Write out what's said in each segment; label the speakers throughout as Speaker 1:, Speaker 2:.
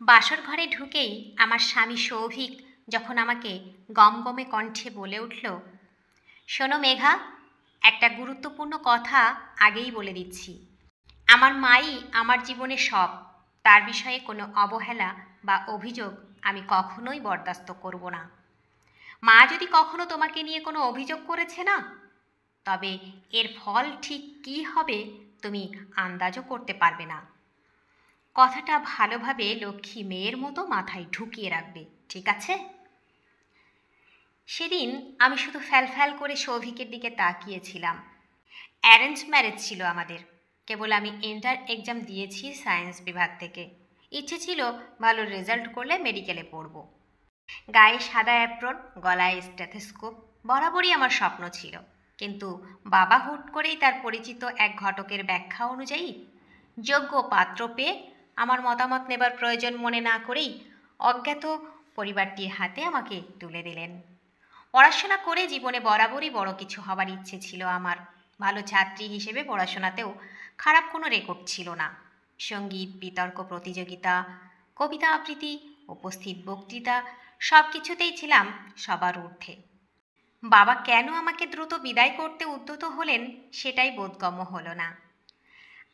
Speaker 1: বাসর ঘরে ঢুকেই আমার স্বামী সৌভিক যখন আমাকে গমগমে কণ্ঠে বলে উঠল, শোনো মেঘা, একটা গুরুত্বপূর্ণ কথা আগেই বলে দিচ্ছি। আমার মাই আমার জীবনে সব। তার বিষয়ে কোনো অবহেলা বা অভিযোগ আমি কখনোই বরদাস্ত করব না। মা যদি কখনো তোমাকে নিয়ে কোনো অভিযোগ করেছে না, তবে এর ফল ঠিক কী হবে তুমি আন্দাজও করতে পারবে না। কথাটা ভালোভাবে লক্ষ্মী মেয়ের মতো মাথায় ঢুকিয়ে রাখবে, ঠিক আছে? সেদিন আমি শুধু ফ্যালফ্যাল করে সৌভিকের দিকে তাকিয়েছিলাম। অ্যারেঞ্জ ম্যারেজ ছিল আমাদের। কেবল আমি এন্টার এক্সাম দিয়েছি সায়েন্স বিভাগ থেকে। ইচ্ছে ছিল ভালো রেজাল্ট করলে মেডিকেলে পড়ব। গায়ে সাদা অ্যাপ্রন, গলায় স্টেথোস্কোপ বরাবরই আমার স্বপ্ন ছিল। কিন্তু বাবা হুট করেই তার পরিচিত এক ঘটকের ব্যাখ্যা অনুযায়ী যোগ্য পাত্র পেয়ে আমার মতামত নেবার প্রয়োজন মনে না করেই অজ্ঞাত পরিবারটির হাতে আমাকে তুলে দিলেন। পড়াশোনা করে জীবনে বরাবরই বড় কিছু হবার ইচ্ছে ছিল আমার। ভালো ছাত্রী হিসেবে পড়াশোনাতেও খারাপ কোনো রেকর্ড ছিল না। সঙ্গীত, বিতর্ক প্রতিযোগিতা, কবিতা আবৃত্তি, উপস্থিত বক্তৃতা সব কিছুতেই ছিলাম সবার ঊর্ধ্বে। বাবা কেন আমাকে দ্রুত বিদায় করতে উদ্যত হলেন সেটাই বোধগম্য হলো না।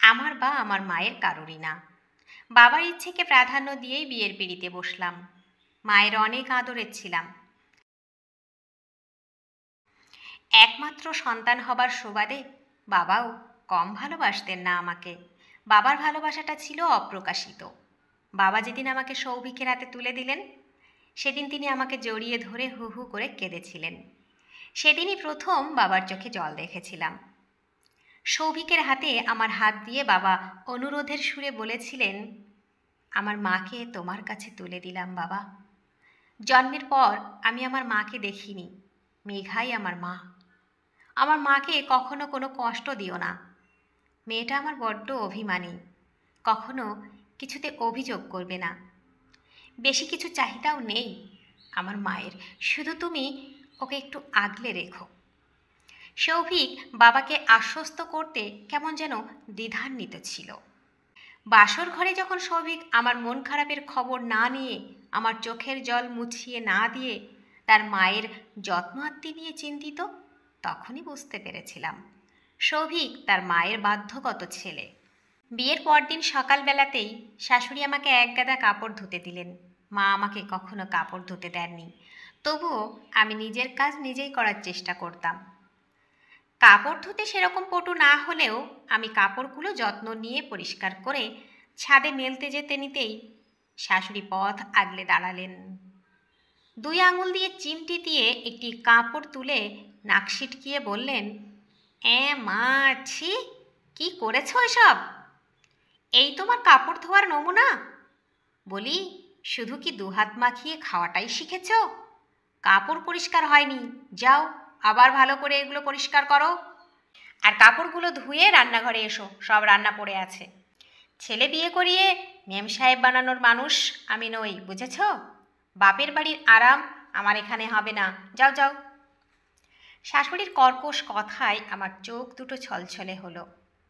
Speaker 1: আমার বা আমার মায়ের কারোরই না। বাবার ইচ্ছেকে প্রাধান্য দিয়েই বিয়ের পিঁড়িতে বসলাম। মায়ের অনেক আদরের ছিলাম। একমাত্র সন্তান হবার সুবাদে বাবাও কম ভালোবাসতেন না আমাকে। বাবার ভালোবাসাটা ছিল অপ্রকাশিত। বাবা যেদিন আমাকে সৌভিকের হাতে তুলে দিলেন, সেদিন তিনি আমাকে জড়িয়ে ধরে হু হু করে কেঁদেছিলেন। সেদিনই প্রথম বাবার চোখে জল দেখেছিলাম। সৌভিকের হাতে আমার হাত দিয়ে বাবা অনুরোধের সুরে বলেছিলেন, আমার মাকে তোমার কাছে তুলে দিলাম বাবা। জন্মের পর আমি আমার মাকে দেখিনি। মেঘাই আমার মা। আমার মাকে কখনো কোনো কষ্ট দিও না। মেয়েটা আমার বড্ড অভিমানী। কখনো কিছুতে অভিযোগ করবে না। বেশি কিছু চাহিদাও নেই আমার মায়ের, শুধু তুমি ওকে একটু আগলে রেখো। সৌভিক বাবাকে আশ্বস্ত করতে কেমন যেন দ্বিধান্বিত ছিল। বাসর ঘরে যখন সৌভিক আমার মন খারাপের খবর না নিয়ে, আমার চোখের জল মুছিয়ে না দিয়ে তার মায়ের যত্ন আত্তি নিয়ে চিন্তিত, তখনই বুঝতে পেরেছিলাম সৌভিক তার মায়ের বাধ্যগত ছেলে। বিয়ের পরদিন সকালবেলাতেই শাশুড়ি আমাকে এক গাদা কাপড় ধুতে দিলেন। মা আমাকে কখনো কাপড় ধুতে দেননি, তবুও আমি নিজের কাজ নিজেই করার চেষ্টা করতাম। কাপড় ধুতে সেরকম পটু না হলেও আমি কাপড়গুলো যত্ন নিয়ে পরিষ্কার করে ছাদে মেলতে যেতে নিতেই শাশুড়ি পথ আগলে দাঁড়ালেন। 2 আঙুল দিয়ে চিমটি দিয়ে একটি কাপড় তুলে নাক সিটকিয়ে বললেন, মা, ছি, কি করেছ এসব? এই তোমার কাপড় ধোয়ার নমুনা? বলি, শুধু কি 2 হাত মাখিয়ে খাওয়াটাই শিখেছ? কাপড় পরিষ্কার হয়নি, যাও আবার ভালো করে এগুলো পরিষ্কার করো। আর কাপড়গুলো ধুয়ে রান্নাঘরে এসো, সব রান্না পড়ে আছে। ছেলে বিয়ে করিয়ে মেম সাহেব বানানোর মানুষ আমি নই, বুঝেছ? বাপের বাড়ির আরাম আমার এখানে হবে না, যাও যাও। শাশুড়ির কর্কশ কথায় আমার চোখ দুটো ছলছলে হলো।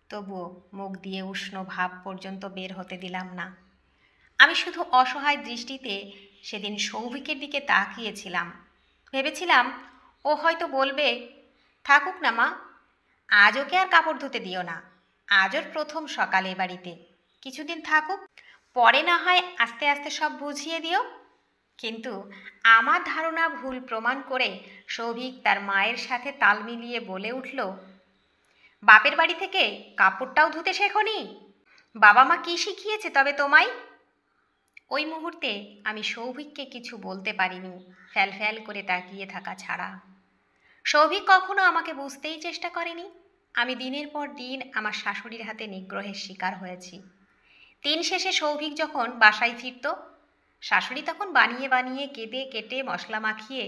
Speaker 1: তবুও মুখ দিয়ে উষ্ণ ভাব পর্যন্ত বের হতে দিলাম না। আমি শুধু অসহায় দৃষ্টিতে সেদিন সৌভিকের দিকে তাকিয়েছিলাম। ভেবেছিলাম ও হয়তো বলবে, থাকুক না মা, আজ ওকে আর কাপড় ধুতে দিও না। আজ ওর প্রথম সকালে বাড়িতে, কিছুদিন থাকুক, পরে না হয় আস্তে আস্তে সব বুঝিয়ে দিও। কিন্তু আমার ধারণা ভুল প্রমাণ করে সৌভিক তার মায়ের সাথে তাল মিলিয়ে বলে উঠল, বাপের বাড়ি থেকে কাপড়টাও ধুতে শেখোনি? বাবা মা কী শিখিয়েছে তবে তোমায়? ওই মুহূর্তে আমি সৌভিককে কিছু বলতে পারিনি, ফ্যাল করে তাকিয়ে থাকা ছাড়া। সৌভিক কখনো আমাকে বুঝতেই চেষ্টা করেনি। আমি দিনের পর দিন আমার শাশুড়ির হাতে নিগ্রহের শিকার হয়েছি। দিন শেষে সৌভিক যখন বাসায় ফিরত, শাশুড়ি তখন বানিয়ে বানিয়ে কেটে কেটে মশলা মাখিয়ে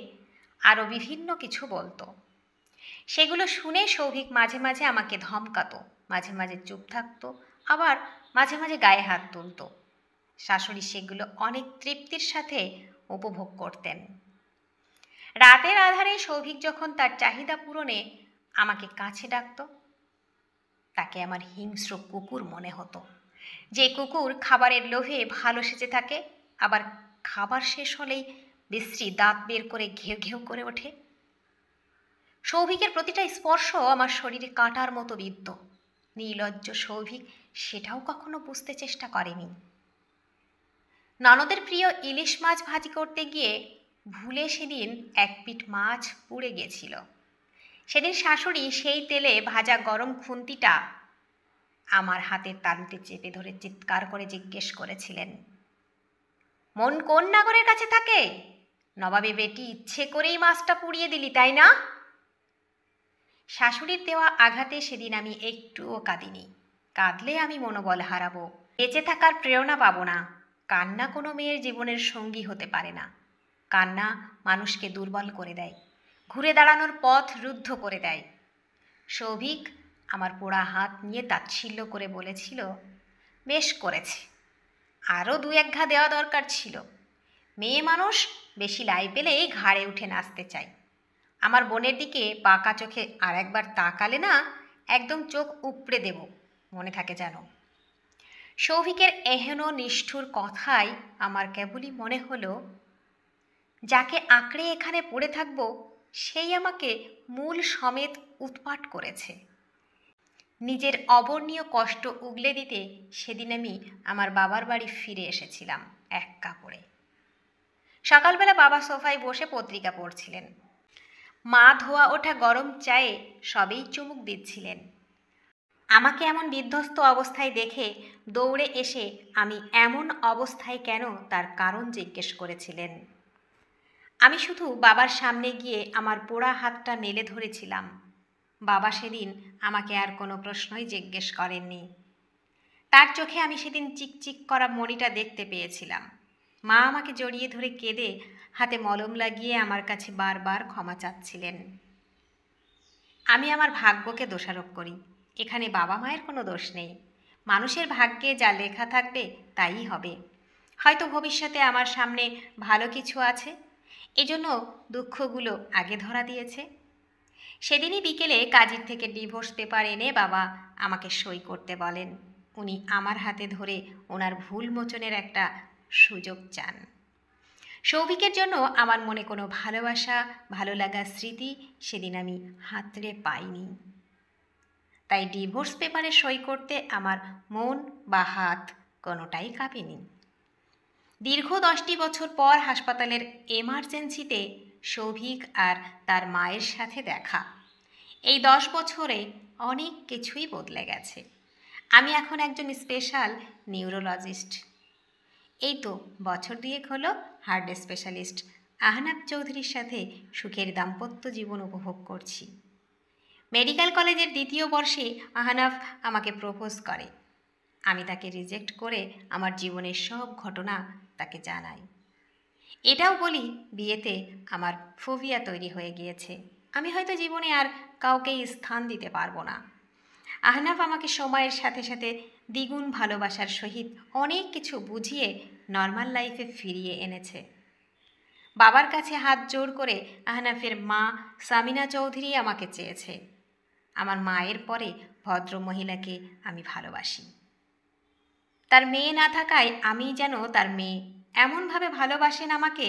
Speaker 1: আরও বিভিন্ন কিছু বলতো। সেগুলো শুনে সৌভিক মাঝে মাঝে আমাকে ধমকাতো, মাঝে মাঝে চুপ থাকতো, আবার মাঝে মাঝে গায়ে হাত তুলত। শাশুড়ি সেগুলো অনেক তৃপ্তির সাথে উপভোগ করতেন। রাতের আধারে সৌভিক যখন তার চাহিদা পূরণে আমাকে কাছে ডাকত, তাকে আমার হিংস্র কুকুর মনে হতো। যে কুকুর খাবারের লোভে ভালো সেজে থাকে, আবার খাবার শেষ হলেই বিশ্রী দাঁত বের করে ঘেউ ঘেউ করে ওঠে। সৌভিকের প্রতিটা স্পর্শ আমার শরীরে কাঁটার মতো বিদ্ধ। নির্লজ্জ সৌভিক সেটাও কখনো বুঝতে চেষ্টা করেনি। ননদের প্রিয় ইলিশ মাছ ভাজি করতে গিয়ে ভুলে সেদিন এক পিঠ মাছ পুড়ে গেছিল। সেদিন শাশুড়ি সেই তেলে ভাজা গরম খুন্তিটা আমার হাতের তালুতে চেপে ধরে চিৎকার করে জিজ্ঞেস করেছিলেন, মন কোন নাগরের কাছে থাকে? নবাবে বেটি, ইচ্ছে করেই মাছটা পুড়িয়ে দিলি, তাই না? শাশুড়ির দেওয়া আঘাতে সেদিন আমি একটুও কাঁদিনি। কাঁদলে আমি মনোবল হারাবো, বেঁচে থাকার প্রেরণা পাবো না। কান্না কোনো মেয়ের জীবনের সঙ্গী হতে পারে না। কান্না মানুষকে দুর্বল করে দেয়, ঘুরে দাঁড়ানোর পথ রুদ্ধ করে দেয়। সৌভিক আমার পোড়া হাত নিয়ে তাচ্ছিল্য করে বলেছিল, বেশ করেছে, আরও দু এক ঘা দেওয়া দরকার ছিল। মেয়ে মানুষ বেশি লাই পেলেই ঘাড়ে উঠে নাচতে চায়। আমার বোনের দিকে পাকা চোখে আর একবার তাকালে না, একদম চোখ উপড়ে দেব, মনে থাকে যেন। সৌভিকের এহেন নিষ্ঠুর কথায় আমার কেবলই মনে হলো, যাকে আঁকড়ে এখানে পড়ে থাকব সেই আমাকে মূল সমেত উৎপাট করেছে। নিজের অবর্ণীয় কষ্ট উগলে দিতে সেদিন আমি আমার বাবার বাড়ি ফিরে এসেছিলাম এক কাপড়ে। সকালবেলা বাবা সোফায় বসে পত্রিকা পড়ছিলেন। মা ধোয়া ওঠা গরম চায়ে সবেই চুমুক দিচ্ছিলেন। আমাকে এমন বিধ্বস্ত অবস্থায় দেখে দৌড়ে এসে আমি এমন অবস্থায় কেন তার কারণ জিজ্ঞেস করেছিলেন। আমি শুধু বাবার সামনে গিয়ে আমার পোড়া হাতটা মেলে ধরেছিলাম। বাবা সেদিন আমাকে আর কোনো প্রশ্নই জিজ্ঞেস করেননি। তার চোখে আমি সেদিন চিকচিক করা মণিটা দেখতে পেয়েছিলাম। মা আমাকে জড়িয়ে ধরে কেঁদে হাতে মলম লাগিয়ে আমার কাছে বারবার ক্ষমা চাচ্ছিলেন। আমি আমার ভাগ্যকে দোষারোপ করি। এখানে বাবা মায়ের কোনো দোষ নেই। মানুষের ভাগ্যে যা লেখা থাকবে তাই হবে। হয়তো ভবিষ্যতে আমার সামনে ভালো কিছু আছে, এজন্য দুঃখগুলো আগে ধরা দিয়েছে। সেদিনই বিকেলে কাজের থেকে ডিভোর্স পেপার এনে বাবা আমাকে সই করতে বলেন। উনি আমার হাতে ধরে ওনার ভুল মোচনের একটা সুযোগ চান। সৌভিকের জন্য আমার মনে কোনো ভালোবাসা, ভালো লাগার স্মৃতি সেদিন আমি হাতড়ে পাইনি। তাই ডিভোর্স পেপারে সই করতে আমার মন বা হাত কোনোটাই কাঁপেনি। দীর্ঘ 10টি বছর পর হাসপাতালের এমার্জেন্সিতে সৌভিক আর তার মায়ের সাথে দেখা। এই 10 বছরে অনেক কিছুই বদলে গেছে। আমি এখন একজন স্পেশাল নিউরোলজিস্ট। এই তো বছর 2 হলো হার্ট স্পেশালিস্ট আহনাফ চৌধুরীর সাথে সুখের দাম্পত্য জীবন উপভোগ করছি। মেডিকেল কলেজের 2য় বর্ষে আহনাফ আমাকে প্রপোজ করে। আমি তাকে রিজেক্ট করে আমার জীবনের সব ঘটনা তাকে জানাই। এটাও বলি, বিয়েতে আমার ফোবিয়া তৈরি হয়ে গিয়েছে। আমি হয়তো জীবনে আর কাউকেই স্থান দিতে পারবো না। আহনাফ আমাকে সময়ের সাথে সাথে দ্বিগুণ ভালোবাসার সহিত অনেক কিছু বুঝিয়ে নর্মাল লাইফে ফিরিয়ে এনেছে। বাবার কাছে হাত জোড় করে আহনাফের মা সামিনা চৌধুরী আমাকে চেয়েছে। আমার মায়ের পরে ভদ্র মহিলাকে আমি ভালোবাসি। তার মেয়ে না থাকায় আমি যেন তার মেয়ে, এমনভাবে ভালোবাসেন আমাকে।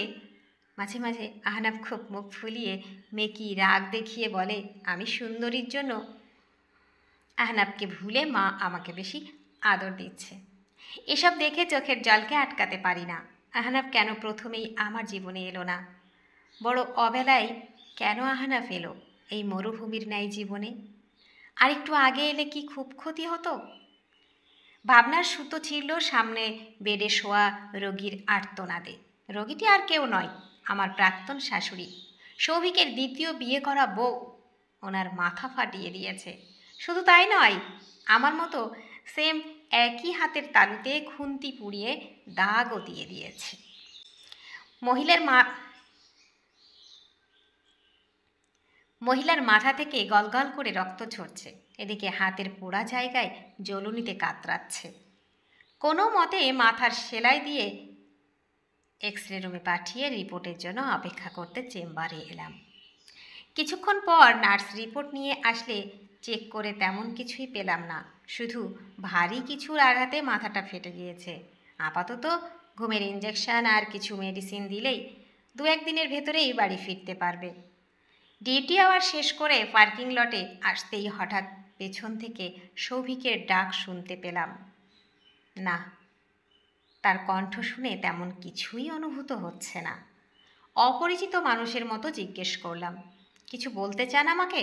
Speaker 1: মাঝে মাঝে আহনাফ খুব মুখ ফুলিয়ে মেকি রাগ দেখিয়ে বলে, আমি সুন্দরীর জন্য আহনাফকে ভুলে মা আমাকে বেশি আদর দিচ্ছে। এসব দেখে চোখের জলকে আটকাতে পারি না। আহনাফ কেন প্রথমেই আমার জীবনে এলো না? বড় অবেলায় কেন আহনাফ এলো এই মরুভূমির ন্যায় জীবনে? আর একটু আগে এলে কি খুব ক্ষতি হতো? ভাবনার সুতো ছিল সামনে বেডে শোয়া রোগীর আর্তনাদে। রোগীটি আর কেউ নয়, আমার প্রাক্তন শাশুড়ি, সৌভিকের 2য় বিয়ে করা বউ। ওনার মাথা ফাটিয়ে দিয়েছে। শুধু তাই নয়, আমার মতো সেম একই হাতের তালুতে খুন্তি পুড়িয়ে দাগও দিয়ে দিয়েছে। মহিলার মাথা থেকে গলগল করে রক্ত ঝরছে। এদিকে হাতের পোড়া জায়গায় জ্বলুনিতে কাতরাচ্ছে। কোনো মতে মাথার সেলাই দিয়ে এক্সরে রুমে পাঠিয়ে রিপোর্টের জন্য অপেক্ষা করতে চেম্বারে এলাম। কিছুক্ষণ পর নার্স রিপোর্ট নিয়ে আসলে চেক করে তেমন কিছুই পেলাম না। শুধু ভারী কিছুর আঘাতে মাথাটা ফেটে গিয়েছে। আপাতত ঘুমের ইঞ্জেকশন আর কিছু মেডিসিন দিলেই 2-1 দিনের ভেতরেই বাড়ি ফিরতে পারবে। ডিউটি আওয়ার শেষ করে পার্কিং লটে আসতেই হঠাৎ পেছন থেকে সৌভিকের ডাক শুনতে পেলাম। না, তার কণ্ঠ শুনে তেমন কিছুই অনুভূত হচ্ছে না। অপরিচিত মানুষের মতো জিজ্ঞেস করলাম, কিছু বলতে চান আমাকে?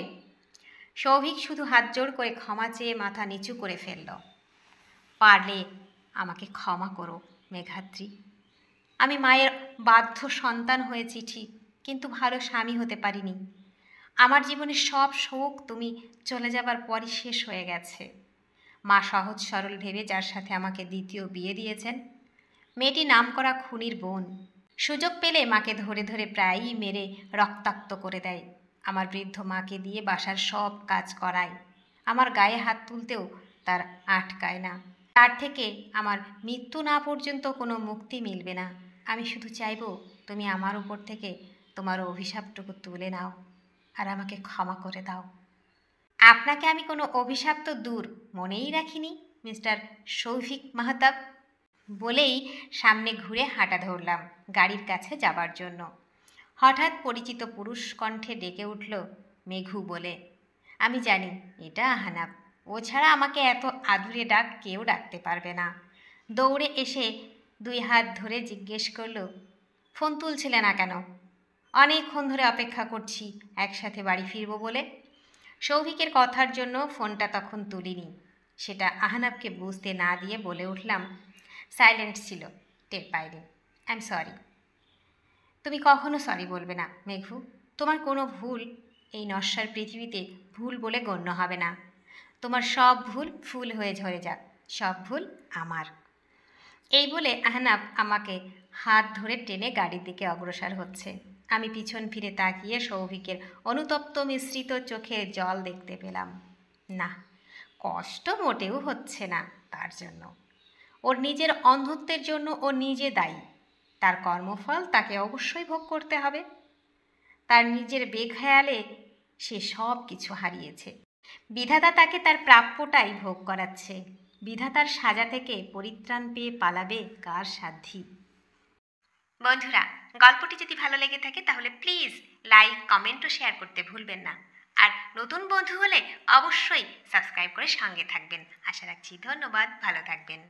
Speaker 1: সৌভিক শুধু হাত জোড় করে ক্ষমা চেয়ে মাথা নিচু করে ফেলল। পারলে আমাকে ক্ষমা করো মেঘাদ্রি। আমি মায়ের বাধ্য সন্তান হয়েছি ঠিক, কিন্তু ভালো স্বামী হতে পারিনি। আমার জীবনের সব শোক তুমি চলে যাবার পরই শেষ হয়ে গেছে। মা সহজ সরল ভেবে যার সাথে আমাকে দ্বিতীয় বিয়ে দিয়েছেন, মেয়েটি নামকরা খুনির বোন। সুযোগ পেলে মাকে ধরে ধরে প্রায়ই মেরে রক্তাক্ত করে দেয়। আমার বৃদ্ধ মাকে দিয়ে বাসার সব কাজ করায়। আমার গায়ে হাত তুলতেও তার আটকায় না। তার থেকে আমার মৃত্যু না পর্যন্ত কোনো মুক্তি মিলবে না। আমি শুধু চাইব তুমি আমার উপর থেকে তোমার অভিশাপটুকু তুলে নাও আর আমাকে ক্ষমা করে দাও। আপনাকে আমি কোনো অভিশাপ তো দূর মনেই রাখিনি মিস্টার সৌভিক মাহতাব, বলেই সামনে ঘুরে হাঁটা ধরলাম গাড়ির কাছে যাবার জন্য। হঠাৎ পরিচিত পুরুষ কণ্ঠে ডেকে উঠল মেঘু বলে। আমি জানি এটা আহনাব, ও ছাড়া আমাকে এত আদুরে ডাক কেউ ডাকতে পারবে না। দৌড়ে এসে 2 হাত ধরে জিজ্ঞেস করল, ফোন তুলছিলে না কেন? অনেকক্ষণ ধরে অপেক্ষা করছি একসাথে বাড়ি ফিরব বলে। সৌভিকের কথার জন্য ফোনটা তখন তুলিনি। সেটা আহনাবকে বুঝতে না দিয়ে বলে উঠলাম, সাইলেন্ট ছিল, টের পাইনি। I am sorry. তুমি কখনো সরি বলবে না মেঘু। তোমার কোনো ভুল এই নশ্বর পৃথিবীতে ভুল বলে গণ্য হবে না। তোমার সব ভুল ফুল হয়ে ঝরে যাক, সব ভুল আমার। এই বলে আহনাব আমাকে হাত ধরে টেনে গাড়ির দিকে অগ্রসর হচ্ছে। আমি পিছন ফিরে তাকিয়ে সৌভিকের অনুতপ্ত মিশ্রিত চোখে জল দেখতে পেলাম। না, কষ্ট মোটেও হচ্ছে না তার জন্য। ওর নিজের অন্ধত্বের জন্য ও নিজে দায়ী। তার কর্মফল তাকে অবশ্যই ভোগ করতে হবে। তার নিজের বেখেয়ালে সে সব কিছু হারিয়েছে। বিধাতা তাকে তার প্রাপ্যটাই ভোগ করাচ্ছে। বিধাতার সাজা থেকে পরিত্রাণ পেয়ে পালাবে কার সাধ্যি? বন্ধুরা, গল্পটি যদি ভালো লেগে থাকে তাহলে প্লিজ লাইক, কমেন্ট ও শেয়ার করতে ভুলবেন না। আর নতুন বন্ধু হলে অবশ্যই সাবস্ক্রাইব করে সঙ্গে থাকবেন। আশা রাখছি। ধন্যবাদ, ভালো থাকবেন।